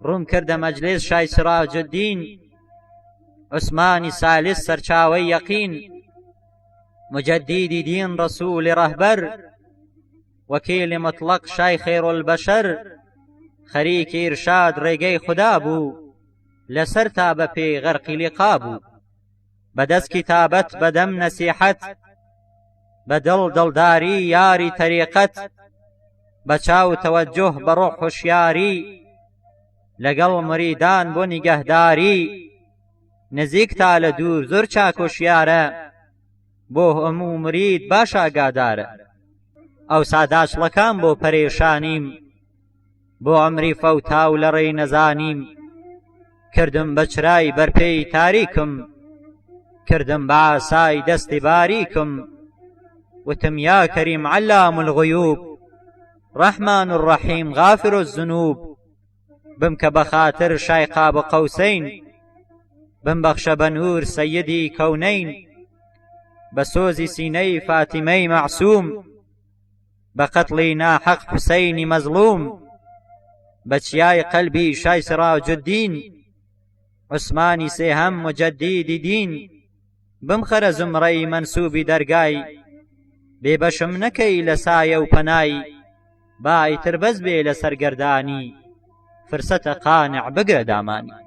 ڕوون کردە مەجلیس شای سراج الدین عوسمانی سالیس سەرچاوەی یەقین مجددی دین ڕەسوولی ڕەهبەر وەکیلی مطلق شای خەیرالبەشەر خەریکی ئیرشاد ڕێگەی خودا بوو لەسەر تا بە پێی غەرقی لیقا بوو بەدەست کتابەت بەدەم نەسیحەت بەدڵ دڵداری یاری تەریقەت بەچاو تەوەجوه بە ڕوح هوشیاری لەگەڵ مریدان بۆ نیگەهداری نزیک تا لە دوور زۆر چاک هوشیارە بۆ هەموو مرید باش ئاگادارە ئەو ساداشڵەکان بۆ پەرێشانیم بۆ عەمری فەوتا و لە ڕێی نەزانیم کردم بە چرای بەرپێی تاریکم کردم بە ئاسای دەستی باریکم وتم یا کەریم علام الغیوب ڕەحمان الرەحیم غافر الذنوب بمکە بە خاتر شای قاب قەوسەین بمبەخشە بە نور سەیدی کەونەین بە سۆزی سینەی فاتیمەی مەعسووم بە قەتڵی ناحەق حوسەینی مەزلوم بە چیای قەلبی شای سراج الدین عوسمانی سێهەم مجددی دین بمخەرە زمرەی مەنسوبی دەرگای بێبەشم نەکەی لە سایە و پەنای با ئیتر بەس بێ لە سەرگەردانی فرسەتە قانع بگرە دامانی